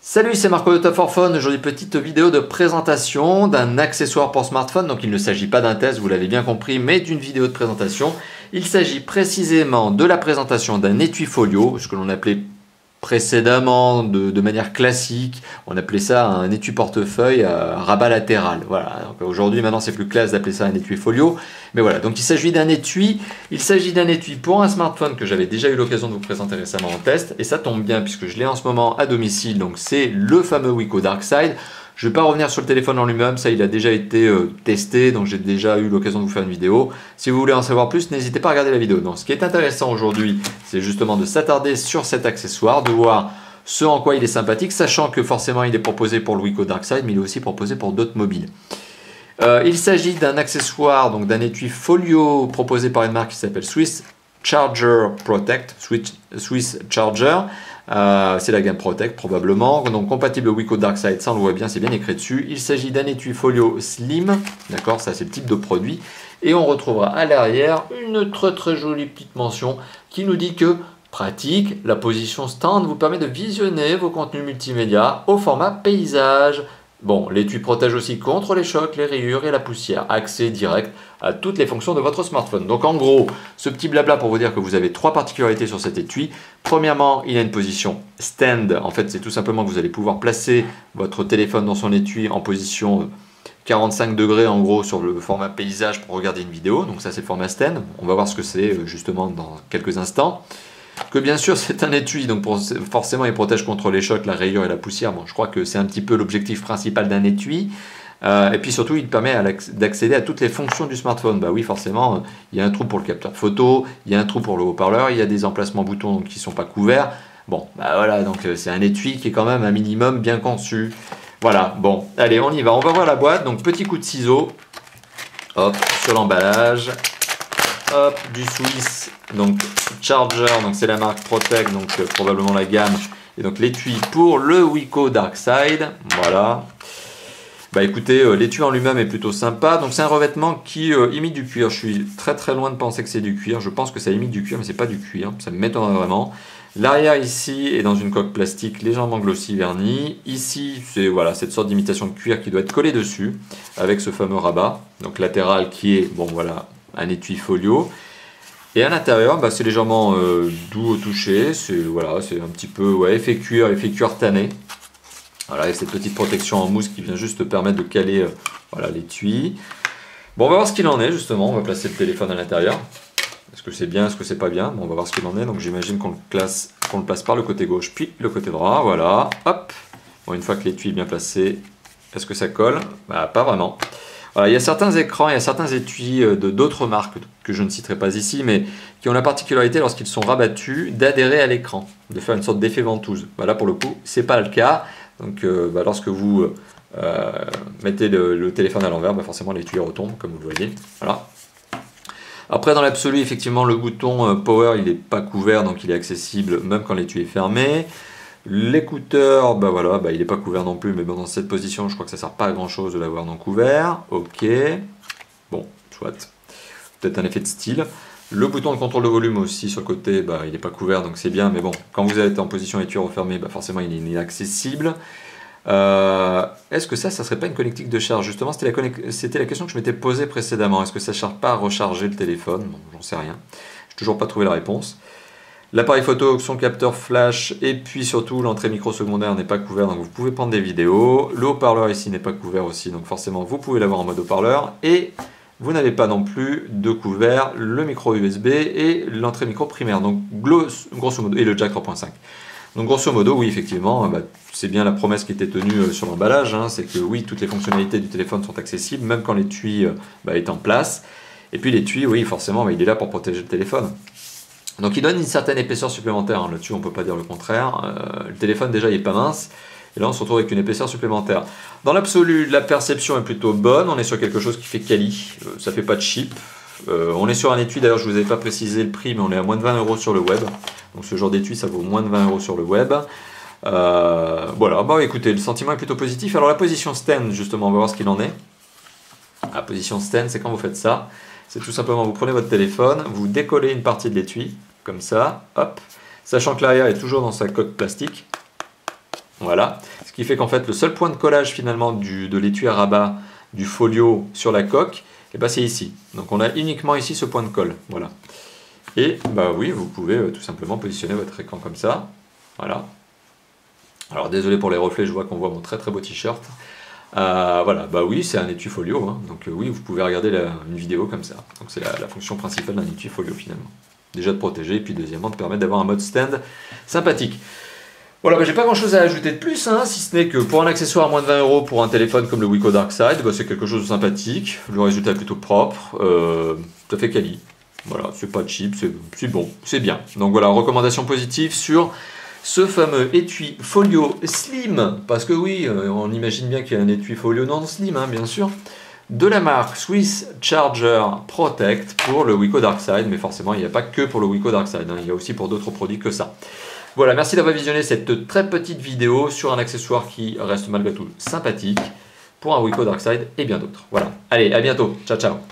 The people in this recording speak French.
Salut, c'est Marco de Top for Phone. Aujourd'hui, petite vidéo de présentation d'un accessoire pour smartphone. Donc, il ne s'agit pas d'un test, vous l'avez bien compris, mais d'une vidéo de présentation. Il s'agit précisément de la présentation d'un étui folio, ce que l'on appelait précédemment de manière classique. On appelait ça un étui portefeuille à rabat latéral. Voilà. Aujourd'hui, maintenant, c'est plus classe d'appeler ça un étui folio. Mais voilà. Donc, il s'agit d'un étui. Il s'agit d'un étui pour un smartphone que j'avais déjà eu l'occasion de vous présenter récemment en test. Et ça tombe bien puisque je l'ai en ce moment à domicile. Donc, c'est le fameux Wiko Darkside. Je ne vais pas revenir sur le téléphone en lui-même, ça il a déjà été testé, donc j'ai déjà eu l'occasion de vous faire une vidéo. Si vous voulez en savoir plus, n'hésitez pas à regarder la vidéo. Donc, ce qui est intéressant aujourd'hui, c'est justement de s'attarder sur cet accessoire, de voir ce en quoi il est sympathique, sachant que forcément il est proposé pour le Wiko Darkside, mais il est aussi proposé pour d'autres mobiles. Il s'agit d'un accessoire, donc d'un étui folio proposé par une marque qui s'appelle Swiss Charger Protect, Swiss Charger. C'est la gamme Protect probablement, donc compatible Wiko Darkside, ça on le voit bien, c'est bien écrit dessus. Il s'agit d'un étui folio slim, d'accord, ça c'est le type de produit. Et on retrouvera à l'arrière une très jolie petite mention qui nous dit que pratique, la position stand vous permet de visionner vos contenus multimédia au format paysage. Bon, l'étui protège aussi contre les chocs, les rayures et la poussière. Accès direct à toutes les fonctions de votre smartphone. Donc en gros, ce petit blabla pour vous dire que vous avez trois particularités sur cet étui. Premièrement, il a une position stand. En fait, c'est tout simplement que vous allez pouvoir placer votre téléphone dans son étui en position 45 degrés en gros sur le format paysage pour regarder une vidéo. Donc ça, c'est le format stand. On va voir ce que c'est justement dans quelques instants. Que bien sûr c'est un étui, donc forcément il protège contre les chocs, la rayure et la poussière. Bon, je crois que c'est un petit peu l'objectif principal d'un étui. Et puis surtout il permet d'accéder à toutes les fonctions du smartphone. Bah oui, forcément, il y a un trou pour le capteur photo, il y a un trou pour le haut-parleur, il y a des emplacements boutons qui ne sont pas couverts. Bon, bah voilà, donc c'est un étui qui est quand même un minimum bien conçu. Voilà, bon, allez, on y va. On va voir la boîte. Donc petit coup de ciseau, hop, sur l'emballage. Hop, du Swiss, donc Charger, donc c'est la marque Protect, donc probablement la gamme, et donc l'étui pour le Wiko Darkside, voilà. Bah écoutez, l'étui en lui-même est plutôt sympa, donc c'est un revêtement qui imite du cuir. Je suis très loin de penser que c'est du cuir, je pense que ça imite du cuir, mais c'est pas du cuir, ça m'étonnerait vraiment. L'arrière ici est dans une coque plastique légèrement glossy vernie. Ici, c'est voilà, cette sorte d'imitation de cuir qui doit être collée dessus, avec ce fameux rabat, donc latéral qui est, bon voilà, un étui folio. Et à l'intérieur, bah, c'est légèrement doux au toucher. C'est voilà, un petit peu effet cuir tanné. Voilà, avec cette petite protection en mousse qui vient juste permettre de caler voilà, l'étui. Bon, on va voir ce qu'il en est justement. On va placer le téléphone à l'intérieur. Est-ce que c'est bien, est-ce que c'est pas bien? Bon, on va voir ce qu'il en est. Donc j'imagine qu'on le place par le côté gauche, puis le côté droit. Voilà, hop. Bon, une fois que l'étui est bien placé, est-ce que ça colle? Bah, pas vraiment. Voilà, il y a certains écrans, il y a certains étuis de d'autres marques que je ne citerai pas ici, mais qui ont la particularité lorsqu'ils sont rabattus d'adhérer à l'écran, de faire une sorte d'effet ventouse. Voilà, pour le coup, c'est pas le cas. Donc lorsque vous mettez le téléphone à l'envers, forcément l'étui retombe, comme vous le voyez. Voilà. Après, dans l'absolu, effectivement, le bouton Power, il n'est pas couvert, donc il est accessible même quand l'étui est fermé. L'écouteur, voilà, il n'est pas couvert non plus, mais bon, dans cette position, je crois que ça ne sert pas à grand chose de l'avoir non couvert. Ok, bon, soit. Peut-être un effet de style. Le bouton de contrôle de volume aussi sur le côté, il n'est pas couvert, donc c'est bien, mais bon, quand vous êtes en position étui refermée, forcément il est inaccessible. Est-ce que ça serait pas une connectique de charge? Justement, c'était la question que je m'étais posée précédemment. Est-ce que ça ne sert pas à recharger le téléphone? Bon, j'en sais rien. Je n'ai toujours pas trouvé la réponse. L'appareil photo, son capteur flash, et puis surtout l'entrée micro secondaire n'est pas couvert, donc vous pouvez prendre des vidéos. Le haut-parleur ici n'est pas couvert aussi, donc forcément vous pouvez l'avoir en mode haut-parleur. Et vous n'avez pas non plus de couvert le micro USB et l'entrée micro primaire, donc grosso modo, et le jack 3.5. Donc grosso modo, oui, effectivement, c'est bien la promesse qui était tenue sur l'emballage, hein, c'est que oui, toutes les fonctionnalités du téléphone sont accessibles, même quand l'étui est en place. Et puis l'étui, oui, forcément, il est là pour protéger le téléphone. Donc il donne une certaine épaisseur supplémentaire, hein. Là-dessus on ne peut pas dire le contraire. Le téléphone déjà il n'est pas mince, et là on se retrouve avec une épaisseur supplémentaire. Dans l'absolu, la perception est plutôt bonne, on est sur quelque chose qui fait quali, ça fait pas de cheap. On est sur un étui, d'ailleurs je ne vous avais pas précisé le prix, mais on est à moins de 20 € sur le web. Donc ce genre d'étui ça vaut moins de 20 € sur le web. Voilà, écoutez, le sentiment est plutôt positif. Alors la position stand, justement, on va voir ce qu'il en est. La position stand, c'est quand vous faites ça. C'est tout simplement, vous prenez votre téléphone, vous décollez une partie de l'étui, comme ça, hop, sachant que l'arrière est toujours dans sa coque plastique. Voilà. Ce qui fait qu'en fait, le seul point de collage finalement de l'étui à rabat du folio sur la coque, eh ben, c'est ici. Donc on a uniquement ici ce point de colle. Voilà. Et bah oui, vous pouvez tout simplement positionner votre écran comme ça. Voilà. Alors désolé pour les reflets, je vois qu'on voit mon très très beau t-shirt. Voilà, bah oui, c'est un étui folio, hein. Donc oui, vous pouvez regarder une vidéo comme ça. Donc c'est la fonction principale d'un étui folio finalement. Déjà de protéger, et puis deuxièmement de permettre d'avoir un mode stand sympathique. Voilà, bah, j'ai pas grand chose à ajouter de plus, hein, si ce n'est que pour un accessoire à moins de 20 € pour un téléphone comme le Wiko Darkside, bah, c'est quelque chose de sympathique. Le résultat est plutôt propre, tout à fait quali. Voilà, c'est pas cheap, c'est bon, c'est bien. Donc voilà, recommandation positive sur ce fameux étui folio slim, parce que oui, on imagine bien qu'il y a un étui folio non slim, hein, bien sûr, de la marque Swiss Charger Protect pour le Wiko Darkside, mais forcément il n'y a pas que pour le Wiko Darkside, hein, il y a aussi pour d'autres produits que ça. Voilà, merci d'avoir visionné cette très petite vidéo sur un accessoire qui reste malgré tout sympathique pour un Wiko Darkside et bien d'autres. Voilà, allez, à bientôt, ciao ciao.